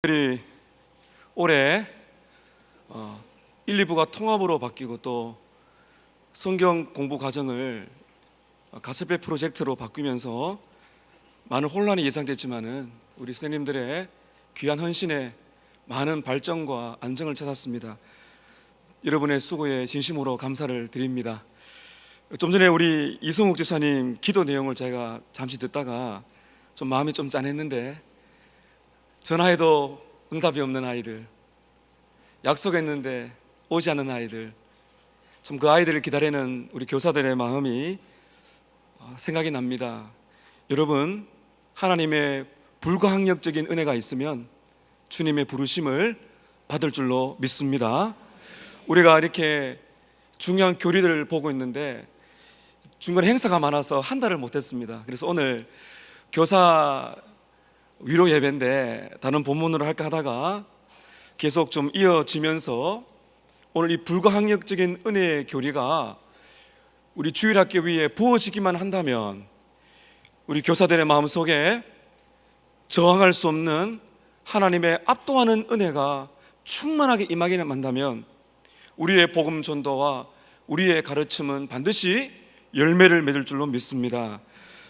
우리 올해 1, 2부가 통합으로 바뀌고 또 성경 공부 과정을 가스페 프로젝트로 바뀌면서 많은 혼란이 예상됐지만은 우리 선생님들의 귀한 헌신에 많은 발전과 안정을 찾았습니다. 여러분의 수고에 진심으로 감사를 드립니다. 좀 전에 우리 이성욱 지사님 기도 내용을 제가 잠시 듣다가 좀 마음이 좀 짠했는데, 전화해도 응답이 없는 아이들, 약속했는데 오지 않는 아이들, 참 그 아이들을 기다리는 우리 교사들의 마음이 생각이 납니다. 여러분, 하나님의 불가항력적인 은혜가 있으면 주님의 부르심을 받을 줄로 믿습니다. 우리가 이렇게 중요한 교리들을 보고 있는데 중간에 행사가 많아서 한 달을 못했습니다. 그래서 오늘 교사 위로 예배인데 다른 본문으로 할까 하다가 계속 좀 이어지면서 오늘 이 불가항력적인 은혜의 교리가 우리 주일학교 위에 부어지기만 한다면 우리 교사들의 마음속에 저항할 수 없는 하나님의 압도하는 은혜가 충만하게 임하기만 한다면 우리의 복음 전도와 우리의 가르침은 반드시 열매를 맺을 줄로 믿습니다.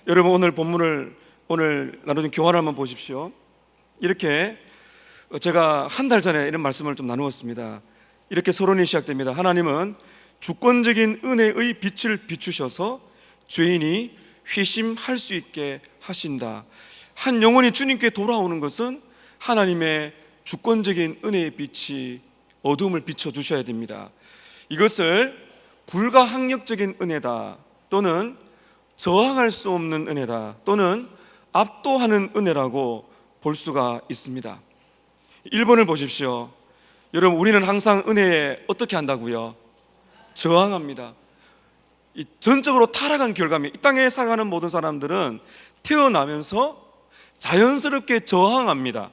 여러분, 오늘 본문을 오늘 나누는 교환을 한번 보십시오. 이렇게 제가 한 달 전에 이런 말씀을 좀 나누었습니다. 이렇게 서론이 시작됩니다. 하나님은 주권적인 은혜의 빛을 비추셔서 죄인이 회심할 수 있게 하신다. 한 영혼이 주님께 돌아오는 것은 하나님의 주권적인 은혜의 빛이 어둠을 비춰주셔야 됩니다. 이것을 불가항력적인 은혜다, 또는 저항할 수 없는 은혜다, 또는 압도하는 은혜라고 볼 수가 있습니다. 1번을 보십시오. 여러분, 우리는 항상 은혜에 어떻게 한다고요? 저항합니다. 이 전적으로 타락한 결과입니다. 이 땅에 살아가는 모든 사람들은 태어나면서 자연스럽게 저항합니다.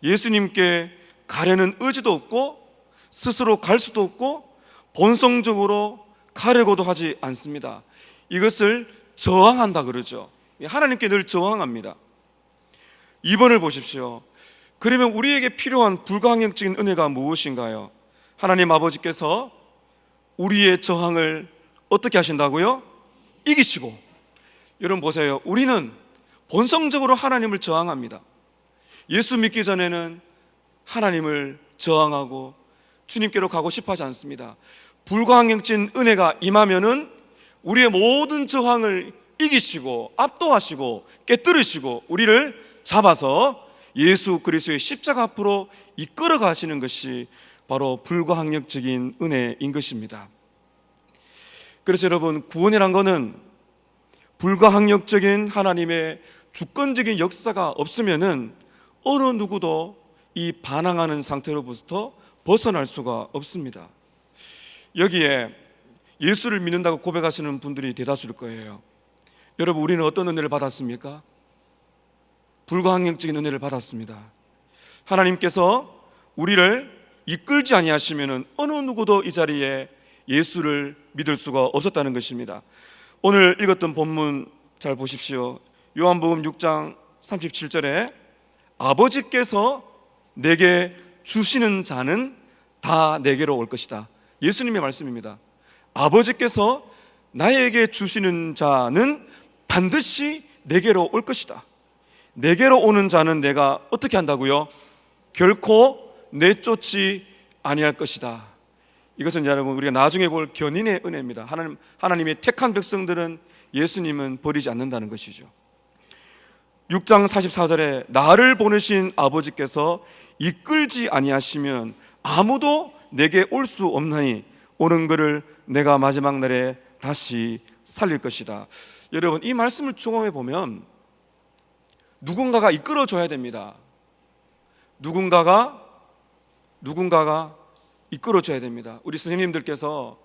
예수님께 가려는 의지도 없고 스스로 갈 수도 없고 본성적으로 가려고도 하지 않습니다. 이것을 저항한다 그러죠. 하나님께 늘 저항합니다. 2번을 보십시오. 그러면 우리에게 필요한 불가항력적인 은혜가 무엇인가요? 하나님 아버지께서 우리의 저항을 어떻게 하신다고요? 이기시고. 여러분 보세요. 우리는 본성적으로 하나님을 저항합니다. 예수 믿기 전에는 하나님을 저항하고 주님께로 가고 싶어 하지 않습니다. 불가항력적인 은혜가 임하면은 우리의 모든 저항을 이기시고 압도하시고 깨뜨리시고 우리를 잡아서 예수 그리스도의 십자가 앞으로 이끌어 가시는 것이 바로 불가항력적인 은혜인 것입니다. 그래서 여러분, 구원이란 것은 불가항력적인 하나님의 주권적인 역사가 없으면은 어느 누구도 이 반항하는 상태로부터 벗어날 수가 없습니다. 여기에 예수를 믿는다고 고백하시는 분들이 대다수일 거예요. 여러분, 우리는 어떤 은혜를 받았습니까? 불가항력적인 은혜를 받았습니다. 하나님께서 우리를 이끌지 아니하시면은 어느 누구도 이 자리에 예수를 믿을 수가 없었다는 것입니다. 오늘 읽었던 본문 잘 보십시오. 요한복음 6장 37절에 아버지께서 내게 주시는 자는 다 내게로 올 것이다. 예수님의 말씀입니다. 아버지께서 나에게 주시는 자는 반드시 내게로 올 것이다. 내게로 오는 자는 내가 어떻게 한다고요? 결코 내쫓지 아니할 것이다. 이것은 여러분, 우리가 나중에 볼 견인의 은혜입니다. 하나님의 택한 백성들은 예수님은 버리지 않는다는 것이죠. 6장 44절에 나를 보내신 아버지께서 이끌지 아니하시면 아무도 내게 올 수 없나니 오는 그를 내가 마지막 날에 다시 살릴 것이다. 여러분, 이 말씀을 종합해 보면 누군가가 이끌어줘야 됩니다. 누군가가 이끌어줘야 됩니다. 우리 선생님들께서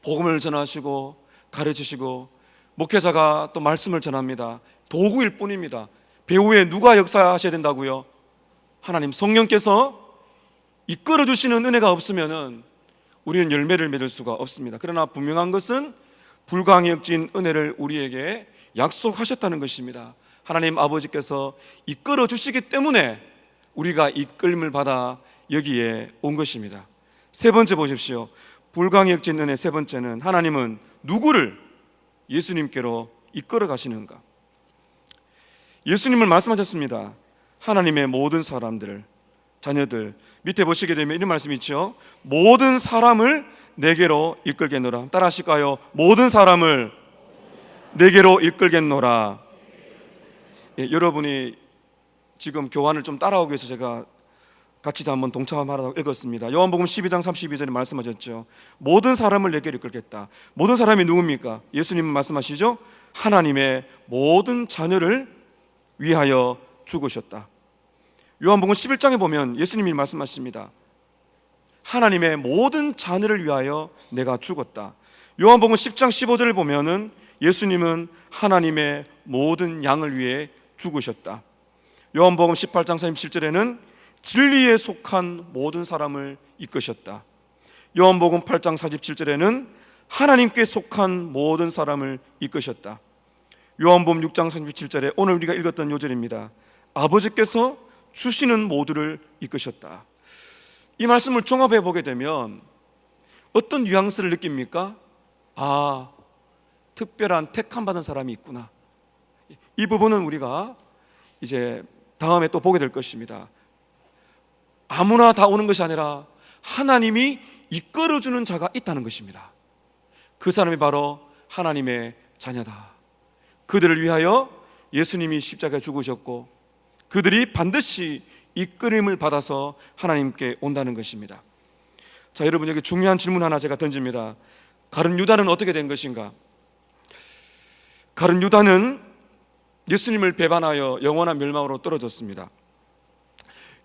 복음을 전하시고 가르치시고 목회자가 또 말씀을 전합니다. 도구일 뿐입니다. 배후에 누가 역사하셔야 된다고요? 하나님 성령께서 이끌어주시는 은혜가 없으면은 우리는 열매를 맺을 수가 없습니다. 그러나 분명한 것은 불가항력적인 은혜를 우리에게 약속하셨다는 것입니다. 하나님 아버지께서 이끌어 주시기 때문에 우리가 이끌림을 받아 여기에 온 것입니다. 세 번째 보십시오. 불가항력진 은혜 세 번째는 하나님은 누구를 예수님께로 이끌어 가시는가? 예수님을 말씀하셨습니다. 하나님의 모든 사람들을, 자녀들, 밑에 보시게 되면 이런 말씀이 있죠. 모든 사람을 내게로 이끌겠노라. 따라 하실까요? 모든 사람을 내게로 이끌겠노라. 예, 여러분이 지금 교환을 좀 따라오기 위해서 제가 같이 한번 동참하라고 읽었습니다. 요한복음 12장 32절에 말씀하셨죠. 모든 사람을 내게로 이끌겠다. 모든 사람이 누굽니까? 예수님은 말씀하시죠. 하나님의 모든 자녀를 위하여 죽으셨다. 요한복음 11장에 보면 예수님이 말씀하십니다. 하나님의 모든 자녀를 위하여 내가 죽었다. 요한복음 10장 15절을 보면은 예수님은 하나님의 모든 양을 위해 죽으셨다. 요한복음 18장 37절에는 진리에 속한 모든 사람을 이끄셨다. 요한복음 8장 47절에는 하나님께 속한 모든 사람을 이끄셨다. 요한복음 6장 37절에 오늘 우리가 읽었던 요절입니다. 아버지께서 주시는 모두를 이끄셨다. 이 말씀을 종합해 보게 되면 어떤 뉘앙스를 느낍니까? 아, 특별한 택함 받은 사람이 있구나. 이 부분은 우리가 이제 다음에 또 보게 될 것입니다. 아무나 다 오는 것이 아니라 하나님이 이끌어주는 자가 있다는 것입니다. 그 사람이 바로 하나님의 자녀다. 그들을 위하여 예수님이 십자가에 죽으셨고 그들이 반드시 이끌림을 받아서 하나님께 온다는 것입니다. 자, 여러분, 여기 중요한 질문 하나 제가 던집니다. 가룟 유다는 어떻게 된 것인가? 가룟 유다는 예수님을 배반하여 영원한 멸망으로 떨어졌습니다.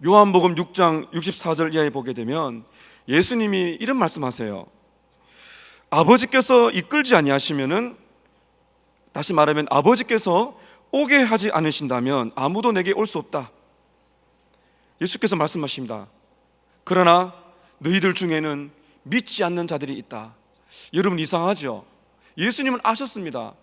요한복음 6장 64절 이하에 보게 되면 예수님이 이런 말씀하세요. 아버지께서 이끌지 아니하시면은, 다시 말하면 아버지께서 오게 하지 않으신다면 아무도 내게 올 수 없다. 예수께서 말씀하십니다. 그러나 너희들 중에는 믿지 않는 자들이 있다. 여러분, 이상하죠? 예수님은 아셨습니다.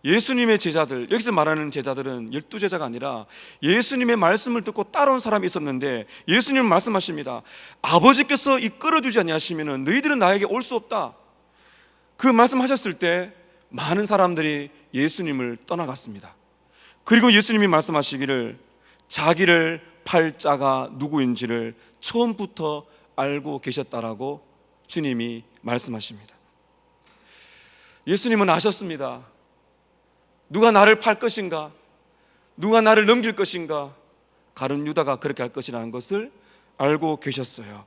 예수님의 제자들, 여기서 말하는 제자들은 12제자가 아니라 예수님의 말씀을 듣고 따라온 사람이 있었는데 예수님은 말씀하십니다. 아버지께서 이끌어주지 아니하시면 너희들은 나에게 올 수 없다. 그 말씀하셨을 때 많은 사람들이 예수님을 떠나갔습니다. 그리고 예수님이 말씀하시기를 자기를 팔 자가 누구인지를 처음부터 알고 계셨다라고 주님이 말씀하십니다. 예수님은 아셨습니다. 누가 나를 팔 것인가? 누가 나를 넘길 것인가? 가룟 유다가 그렇게 할 것이라는 것을 알고 계셨어요.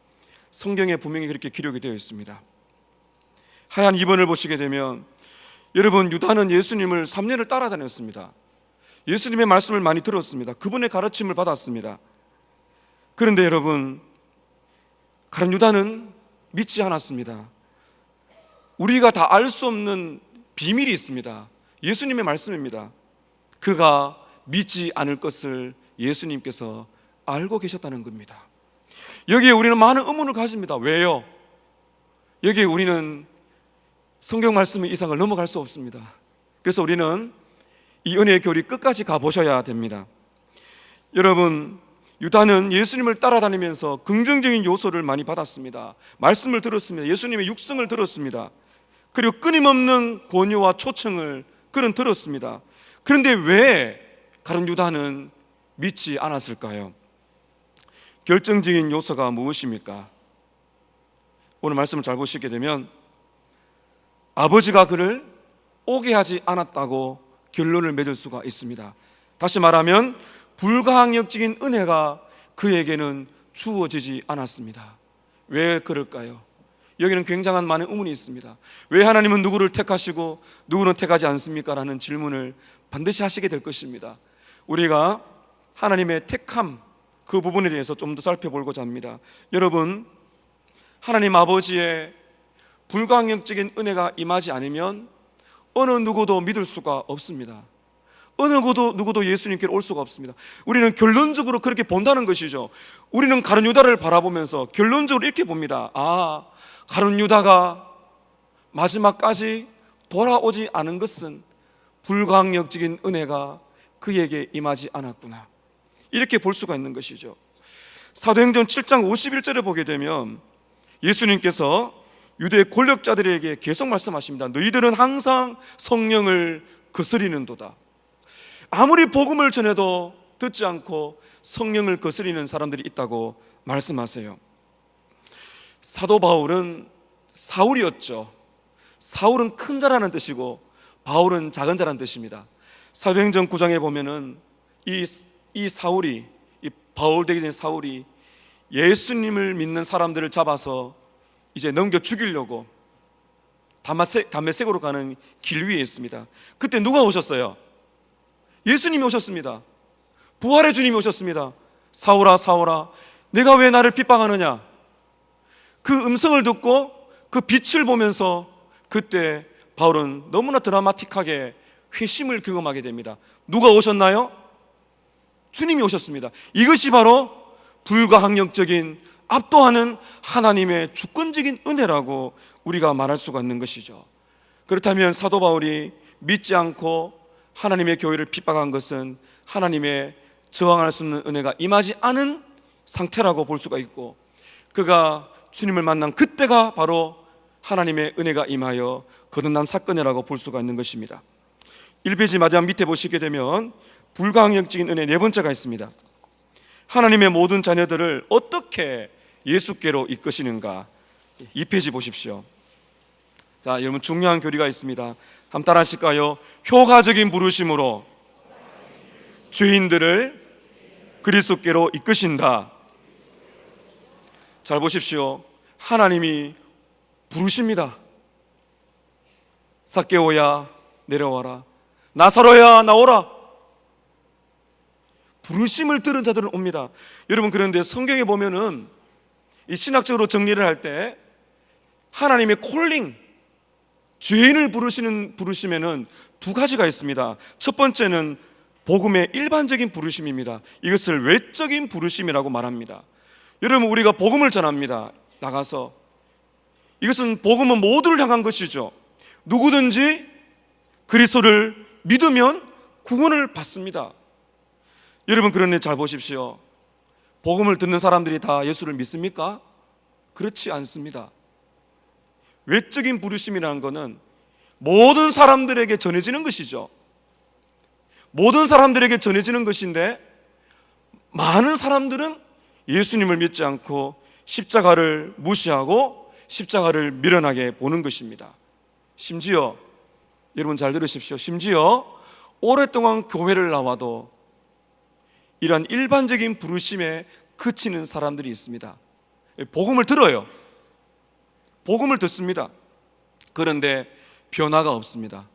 성경에 분명히 그렇게 기록이 되어 있습니다. 하얀 2번을 보시게 되면 여러분, 유다는 예수님을 3년을 따라다녔습니다. 예수님의 말씀을 많이 들었습니다. 그분의 가르침을 받았습니다. 그런데 여러분, 가룟 유다는 믿지 않았습니다. 우리가 다 알 수 없는 비밀이 있습니다. 예수님의 말씀입니다. 그가 믿지 않을 것을 예수님께서 알고 계셨다는 겁니다. 여기에 우리는 많은 의문을 가집니다. 왜요? 여기에 우리는 성경 말씀의 이상을 넘어갈 수 없습니다. 그래서 우리는 이 은혜의 교리 끝까지 가보셔야 됩니다. 여러분, 유다는 예수님을 따라다니면서 긍정적인 요소를 많이 받았습니다. 말씀을 들었습니다. 예수님의 육성을 들었습니다. 그리고 끊임없는 권유와 초청을 그는 들었습니다. 그런데 왜 가룟 유다는 믿지 않았을까요? 결정적인 요소가 무엇입니까? 오늘 말씀을 잘 보시게 되면 아버지가 그를 오게 하지 않았다고 결론을 맺을 수가 있습니다. 다시 말하면 불가항력적인 은혜가 그에게는 주어지지 않았습니다. 왜 그럴까요? 여기는 굉장한 많은 의문이 있습니다. 왜 하나님은 누구를 택하시고 누구는 택하지 않습니까? 라는 질문을 반드시 하시게 될 것입니다. 우리가 하나님의 택함, 그 부분에 대해서 좀 더 살펴보고자 합니다. 여러분, 하나님 아버지의 불가항력적인 은혜가 임하지 않으면 어느 누구도 믿을 수가 없습니다. 어느 누구도 예수님께로 올 수가 없습니다. 우리는 결론적으로 그렇게 본다는 것이죠. 우리는 가룟 유다를 바라보면서 결론적으로 이렇게 봅니다. 아, 가룟 유다가 마지막까지 돌아오지 않은 것은 불가항력적인 은혜가 그에게 임하지 않았구나, 이렇게 볼 수가 있는 것이죠. 사도행전 7장 51절에 보게 되면 예수님께서 유대 권력자들에게 계속 말씀하십니다. 너희들은 항상 성령을 거스리는도다. 아무리 복음을 전해도 듣지 않고 성령을 거스리는 사람들이 있다고 말씀하세요. 사도 바울은 사울이었죠. 사울은 큰 자라는 뜻이고 바울은 작은 자라는 뜻입니다. 사도행전 9장에 보면은 이 사울이, 이 바울 되기 전 사울이 예수님을 믿는 사람들을 잡아서 이제 넘겨 죽이려고 담메색으로 가는 길 위에 있습니다. 그때 누가 오셨어요? 예수님이 오셨습니다. 부활의 주님이 오셨습니다. 사울아 사울아 내가 왜 나를 핍박하느냐. 그 음성을 듣고 그 빛을 보면서 그때 바울은 너무나 드라마틱하게 회심을 경험하게 됩니다. 누가 오셨나요? 주님이 오셨습니다. 이것이 바로 불가항력적인 압도하는 하나님의 주권적인 은혜라고 우리가 말할 수가 있는 것이죠. 그렇다면 사도 바울이 믿지 않고 하나님의 교회를 핍박한 것은 하나님의 저항할 수 없는 은혜가 임하지 않은 상태라고 볼 수가 있고, 그가 주님을 만난 그때가 바로 하나님의 은혜가 임하여 거듭남 사건이라고 볼 수가 있는 것입니다. 1페이지 마지막 밑에 보시게 되면 불가항력적인 은혜 네 번째가 있습니다. 하나님의 모든 자녀들을 어떻게 예수께로 이끄시는가. 2페이지 보십시오. 자, 여러분 중요한 교리가 있습니다. 한번 따라 하실까요? 효과적인 부르심으로 죄인들을 그리스도께로 이끄신다. 잘 보십시오. 하나님이 부르십니다. 삭개오야 내려와라, 나사로야 나오라. 부르심을 들은 자들은 옵니다. 여러분, 그런데 성경에 보면은 이 신학적으로 정리를 할 때 하나님의 콜링, 죄인을 부르시는 부르심에는 두 가지가 있습니다. 첫 번째는 복음의 일반적인 부르심입니다. 이것을 외적인 부르심이라고 말합니다. 여러분, 우리가 복음을 전합니다. 나가서. 이것은 복음은 모두를 향한 것이죠. 누구든지 그리스도를 믿으면 구원을 받습니다. 여러분, 그런데 잘 보십시오. 복음을 듣는 사람들이 다 예수를 믿습니까? 그렇지 않습니다. 외적인 부르심이라는 것은 모든 사람들에게 전해지는 것이죠. 모든 사람들에게 전해지는 것인데, 많은 사람들은 예수님을 믿지 않고 십자가를 무시하고 십자가를 미련하게 보는 것입니다. 심지어, 여러분 잘 들으십시오. 심지어 오랫동안 교회를 나와도 이러한 일반적인 부르심에 그치는 사람들이 있습니다. 복음을 들어요. 복음을 듣습니다. 그런데 변화가 없습니다.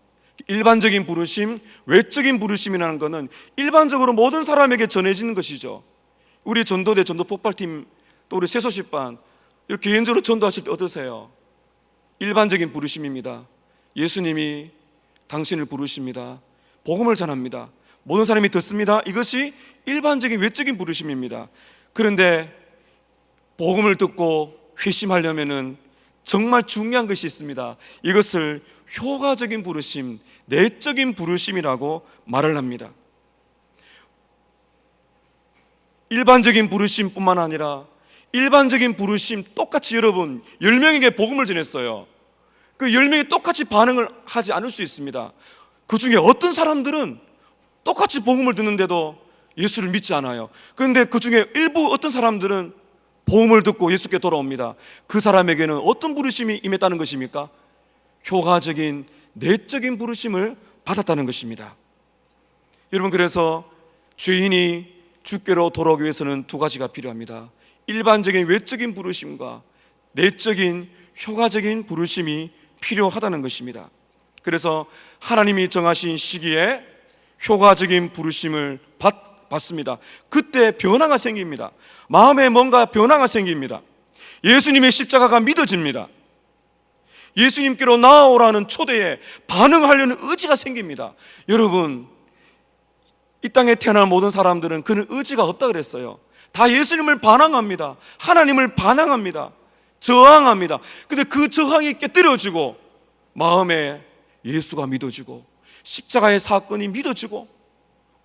일반적인 부르심, 외적인 부르심이라는 것은 일반적으로 모든 사람에게 전해지는 것이죠. 우리 전도대 전도 폭발팀, 또 우리 새소식반 이렇게 개인적으로 전도하실 때 어떠세요? 일반적인 부르심입니다. 예수님이 당신을 부르십니다. 복음을 전합니다. 모든 사람이 듣습니다. 이것이 일반적인 외적인 부르심입니다. 그런데 복음을 듣고 회심하려면은 정말 중요한 것이 있습니다. 이것을 효과적인 부르심, 내적인 부르심이라고 말을 합니다. 일반적인 부르심뿐만 아니라 일반적인 부르심 똑같이 여러분 10명에게 복음을 전했어요. 그 10명이 똑같이 반응을 하지 않을 수 있습니다. 그 중에 어떤 사람들은 똑같이 복음을 듣는데도 예수를 믿지 않아요. 그런데 그 중에 일부 어떤 사람들은 복음을 듣고 예수께 돌아옵니다. 그 사람에게는 어떤 부르심이 임했다는 것입니까? 효과적인 내적인 부르심을 받았다는 것입니다. 여러분, 그래서 죄인이 주께로 돌아오기 위해서는 두 가지가 필요합니다. 일반적인 외적인 부르심과 내적인 효과적인 부르심이 필요하다는 것입니다. 그래서 하나님이 정하신 시기에 효과적인 부르심을 받습니다. 그때 변화가 생깁니다. 마음에 뭔가 변화가 생깁니다. 예수님의 십자가가 믿어집니다. 예수님께로 나아오라는 초대에 반응하려는 의지가 생깁니다. 여러분, 이 땅에 태어난 모든 사람들은 그는 의지가 없다 그랬어요. 다 예수님을 반항합니다. 하나님을 반항합니다. 저항합니다. 근데 그 저항이 깨뜨려지고 마음에 예수가 믿어지고 십자가의 사건이 믿어지고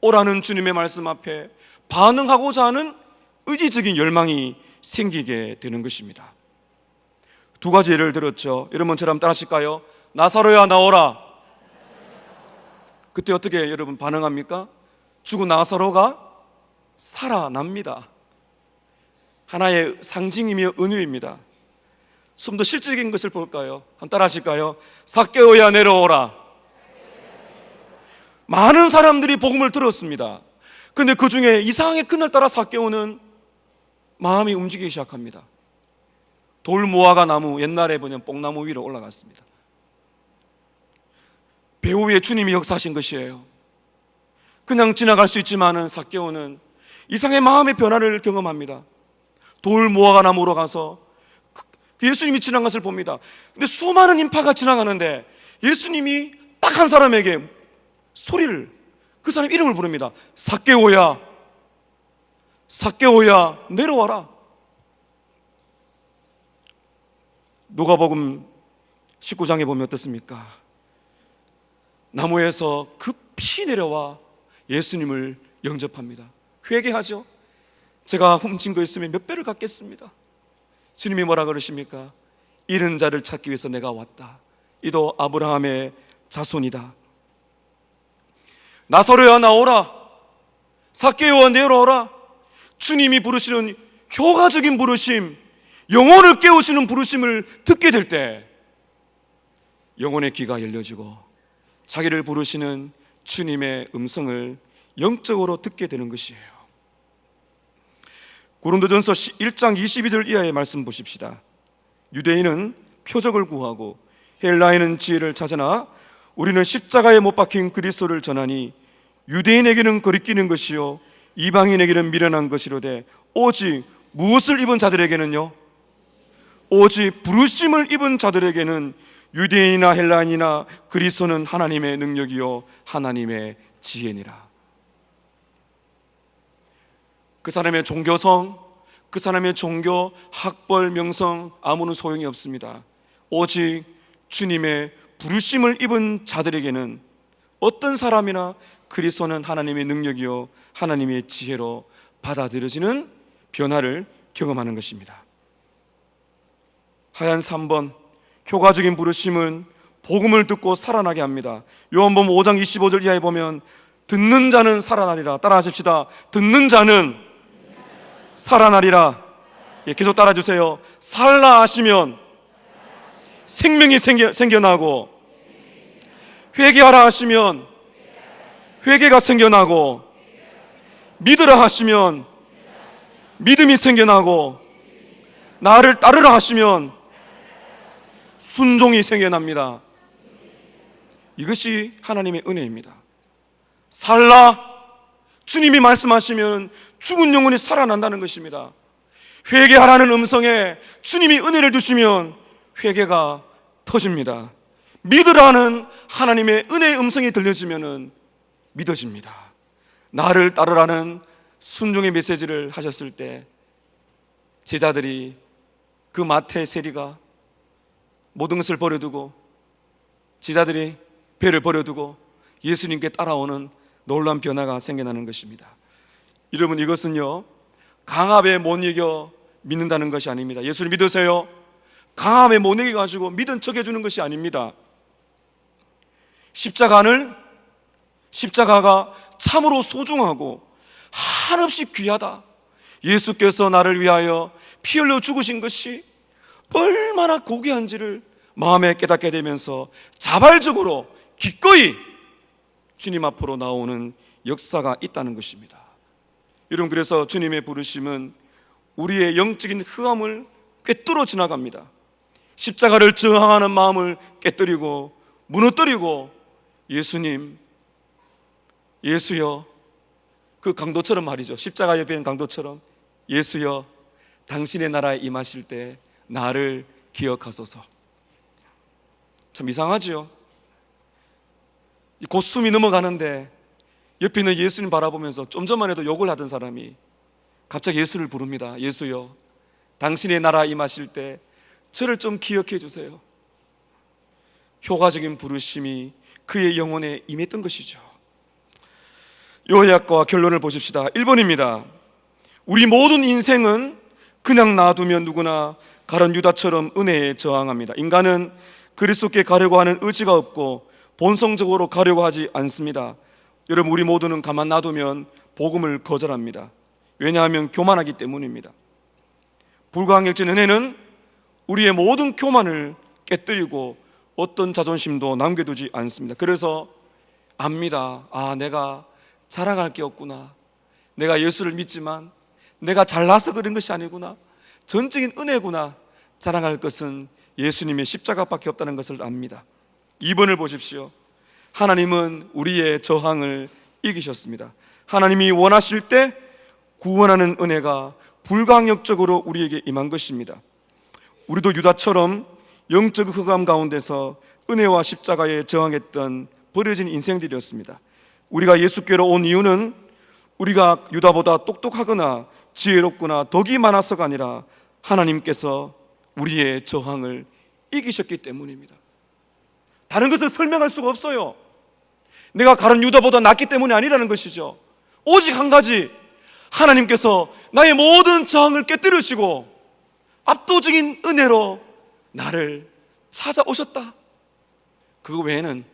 오라는 주님의 말씀 앞에 반응하고자 하는 의지적인 열망이 생기게 되는 것입니다. 두 가지 예를 들었죠. 여러분 저랑 따라하실까요? 나사로야 나오라. 그때 어떻게 여러분 반응합니까? 죽은 나사로가 살아납니다. 하나의 상징이며 은유입니다. 좀 더 실질적인 것을 볼까요? 한번 따라하실까요? 삭개오야 내려오라. 많은 사람들이 복음을 들었습니다. 근데 그 중에 이상하게 그날따라 삭개오는 마음이 움직이기 시작합니다. 돌무화과 나무, 옛날에 보면 뽕나무 위로 올라갔습니다. 배후 위에 주님이 역사하신 것이에요. 그냥 지나갈 수 있지만은 삭개오는 이상의 마음의 변화를 경험합니다. 돌무화과 나무로 가서 예수님이 지나간 것을 봅니다. 근데 수많은 인파가 지나가는데 예수님이 딱 한 사람에게 소리를, 그 사람 이름을 부릅니다. 삭개오야, 삭개오야 내려와라. 누가복음 19장에 보면 어떻습니까? 나무에서 급히 내려와 예수님을 영접합니다. 회개하죠. 제가 훔친 거 있으면 몇 배를 갚겠습니다. 주님이 뭐라 그러십니까? 잃은 자를 찾기 위해서 내가 왔다. 이도 아브라함의 자손이다. 나사로야 나오라. 삭개오야 내려오라. 주님이 부르시는 효과적인 부르심, 영혼을 깨우시는 부르심을 듣게 될 때 영혼의 귀가 열려지고 자기를 부르시는 주님의 음성을 영적으로 듣게 되는 것이에요. 고린도전서 1장 22절 이하의 말씀 보십시다. 유대인은 표적을 구하고 헬라인은 지혜를 찾으나 우리는 십자가에 못 박힌 그리스도를 전하니 유대인에게는 거리끼는 것이요 이방인에게는 미련한 것이로되 오직 무엇을 입은 자들에게는요? 오직 부르심을 입은 자들에게는 유대인이나 헬라인이나 그리스도는 하나님의 능력이요 하나님의 지혜니라. 그 사람의 종교성, 그 사람의 종교, 학벌, 명성 아무런 소용이 없습니다. 오직 주님의 부르심을 입은 자들에게는 어떤 사람이나 그리스도는 하나님의 능력이요 하나님의 지혜로 받아들여지는 변화를 경험하는 것입니다. 하얀 3번, 효과적인 부르심은 복음을 듣고 살아나게 합니다. 요한복음 5장 25절 이하에 보면 듣는 자는 살아나리라. 따라 하십시다. 듣는 자는 살아나리라. 예, 계속 따라주세요. 살라 하시면 생명이 생겨나고, 회개하라 하시면 회개가 생겨나고, 믿으라 하시면 믿음이 생겨나고, 나를 따르라 하시면 순종이 생겨납니다. 이것이 하나님의 은혜입니다. 살라, 주님이 말씀하시면 죽은 영혼이 살아난다는 것입니다. 회개하라는 음성에 주님이 은혜를 주시면 회개가 터집니다. 믿으라는 하나님의 은혜의 음성이 들려지면 믿어집니다. 나를 따르라는 순종의 메시지를 하셨을 때 제자들이 그 마태 세리가 모든 것을 버려두고, 제자들이 배를 버려두고 예수님께 따라오는 놀라운 변화가 생겨나는 것입니다. 여러분, 이것은요 강압에 못 이겨 믿는다는 것이 아닙니다. 예수를 믿으세요. 강압에 못 이겨가지고 믿은 척 해주는 것이 아닙니다. 십자가가 참으로 소중하고 한없이 귀하다. 예수께서 나를 위하여 피 흘려 죽으신 것이 얼마나 고귀한지를 마음에 깨닫게 되면서 자발적으로 기꺼이 주님 앞으로 나오는 역사가 있다는 것입니다. 여러분, 그래서 주님의 부르심은 우리의 영적인 흑암을 꿰뚫어 지나갑니다. 십자가를 저항하는 마음을 깨뜨리고 무너뜨리고 예수님, 예수여, 그 강도처럼 말이죠. 십자가 옆에 있는 강도처럼 예수여, 당신의 나라에 임하실 때 나를 기억하소서. 참 이상하죠. 곧 숨이 넘어가는데 옆에 있는 예수님 바라보면서 좀 전만 해도 욕을 하던 사람이 갑자기 예수를 부릅니다. 예수여, 당신의 나라 임하실 때 저를 좀 기억해 주세요. 효과적인 부르심이 그의 영혼에 임했던 것이죠. 요약과 결론을 보십시다. 1번입니다. 우리 모든 인생은 그냥 놔두면 누구나 가룟 유다처럼 은혜에 저항합니다. 인간은 그리스도께 가려고 하는 의지가 없고 본성적으로 가려고 하지 않습니다. 여러분, 우리 모두는 가만 놔두면 복음을 거절합니다. 왜냐하면 교만하기 때문입니다. 불가항력진 은혜는 우리의 모든 교만을 깨뜨리고 어떤 자존심도 남겨두지 않습니다. 그래서 압니다. 내가 자랑할 게 없구나. 내가 예수를 믿지만 내가 잘나서 그런 것이 아니구나. 전적인 은혜구나. 자랑할 것은 예수님의 십자가밖에 없다는 것을 압니다. 2번을 보십시오. 하나님은 우리의 저항을 이기셨습니다. 하나님이 원하실 때 구원하는 은혜가 불가항력적으로 우리에게 임한 것입니다. 우리도 유다처럼 영적 흑암 가운데서 은혜와 십자가에 저항했던 버려진 인생들이었습니다. 우리가 예수께로 온 이유는 우리가 유다보다 똑똑하거나 지혜롭거나 덕이 많아서가 아니라 하나님께서 우리의 저항을 이기셨기 때문입니다. 다른 것을 설명할 수가 없어요. 내가 가룟 유다보다 낫기 때문이 아니라는 것이죠. 오직 한 가지, 하나님께서 나의 모든 저항을 깨뜨리시고 압도적인 은혜로 나를 찾아오셨다. 그거 외에는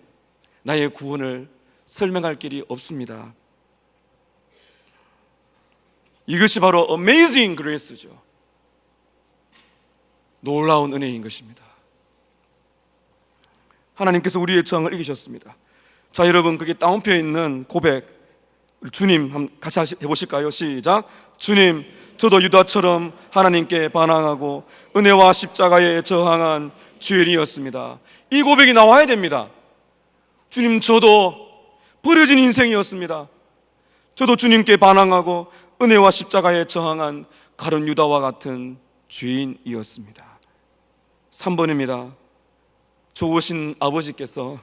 나의 구원을 설명할 길이 없습니다. 이것이 바로 Amazing Grace죠. 놀라운 은혜인 것입니다. 하나님께서 우리의 저항을 이기셨습니다. 자, 여러분, 그게 따옴표에 있는 고백, 주님 같이 해보실까요? 시작. 주님, 저도 유다처럼 하나님께 반항하고 은혜와 십자가에 저항한 죄인이었습니다. 이 고백이 나와야 됩니다. 주님, 저도 버려진 인생이었습니다. 저도 주님께 반항하고 은혜와 십자가에 저항한 가룟 유다와 같은 죄인이었습니다. 3번입니다. 좋으신 아버지께서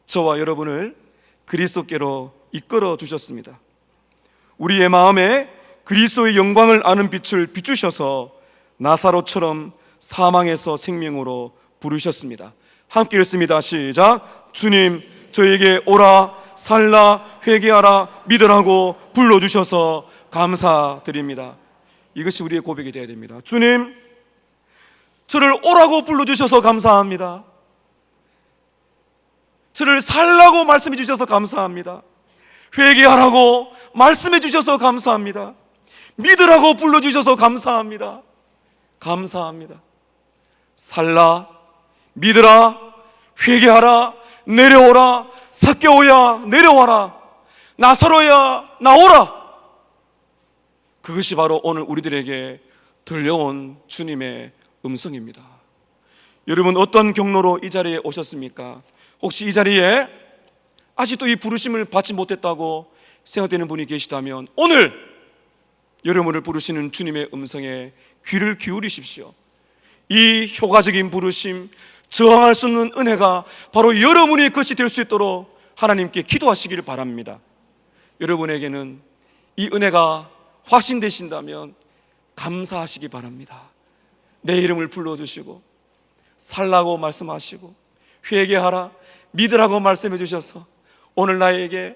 저와 여러분을 그리스도께로 이끌어 주셨습니다. 우리의 마음에 그리스도의 영광을 아는 빛을 비추셔서 나사로처럼 사망에서 생명으로 부르셨습니다. 함께 읽습니다. 시작. 주님, 저에게 오라, 살라, 회개하라, 믿으라고 불러주셔서 감사드립니다. 이것이 우리의 고백이 되어야 됩니다. 주님, 저를 오라고 불러주셔서 감사합니다. 저를 살라고 말씀해 주셔서 감사합니다. 회개하라고 말씀해 주셔서 감사합니다. 믿으라고 불러주셔서 감사합니다. 감사합니다. 살라, 믿으라, 회개하라, 내려오라, 삭개오야 내려와라, 나사로야 나오라. 그것이 바로 오늘 우리들에게 들려온 주님의 음성입니다. 여러분, 어떤 경로로 이 자리에 오셨습니까? 혹시 이 자리에 아직도 이 부르심을 받지 못했다고 생각되는 분이 계시다면 오늘 여러분을 부르시는 주님의 음성에 귀를 기울이십시오. 이 효과적인 부르심, 저항할 수 없는 은혜가 바로 여러분의 것이 될 수 있도록 하나님께 기도하시기를 바랍니다. 여러분에게는 이 은혜가 확신되신다면 감사하시기 바랍니다. 내 이름을 불러주시고 살라고 말씀하시고 회개하라, 믿으라고 말씀해 주셔서 오늘 나에게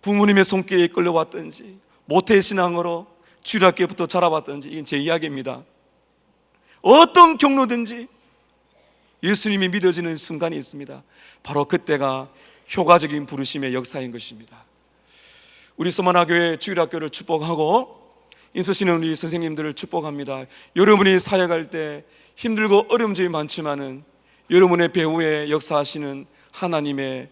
부모님의 손길에 이끌려왔든지 모태신앙으로 주일학교부터 자라왔든지, 이건 제 이야기입니다. 어떤 경로든지 예수님이 믿어지는 순간이 있습니다. 바로 그때가 효과적인 부르심의 역사인 것입니다. 우리 서만화교회 주일학교를 축복하고 인수시는 우리 선생님들을 축복합니다. 여러분이 사역할 때 힘들고 어려운 점이 많지만은 여러분의 배후에 역사하시는 하나님의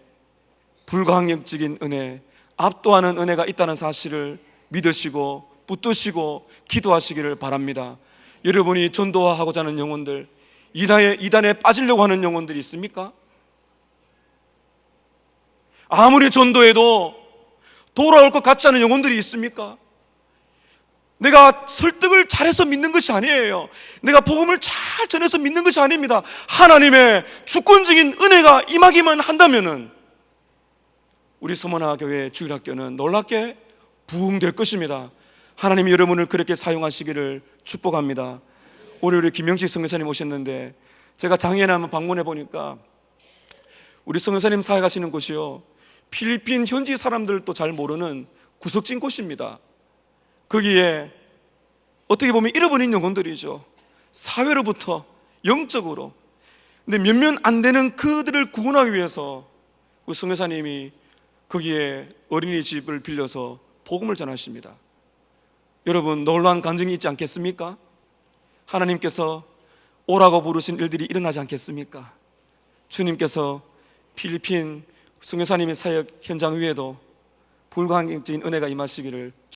불가항력적인 은혜, 압도하는 은혜가 있다는 사실을 믿으시고 붙드시고 기도하시기를 바랍니다. 여러분이 전도하고자 하는 영혼들, 이단에 빠지려고 하는 영혼들이 있습니까? 아무리 전도해도 돌아올 것 같지 않은 영혼들이 있습니까? 내가 설득을 잘해서 믿는 것이 아니에요. 내가 복음을 잘 전해서 믿는 것이 아닙니다. 하나님의 주권적인 은혜가 임하기만 한다면은 우리 서문화교회 주일학교는 놀랍게 부흥될 것입니다. 하나님이 여러분을 그렇게 사용하시기를 축복합니다. 올해 우리 김영식 선교사님 오셨는데 제가 작년에 한번 방문해 보니까 우리 선교사님 사역하시는 곳이요, 필리핀 현지 사람들도 잘 모르는 구석진 곳입니다. 거기에 어떻게 보면 잃어버린 영혼들이죠. 사회로부터 영적으로. 근데 몇몇 안 되는 그들을 구원하기 위해서 그 선교사님이 거기에 어린이집을 빌려서 복음을 전하십니다. 여러분, 놀라운 간증이 있지 않겠습니까? 하나님께서 오라고 부르신 일들이 일어나지 않겠습니까? 주님께서 필리핀 선교사님의 사역 현장 위에도 불가항력적인 은혜가 임하시기를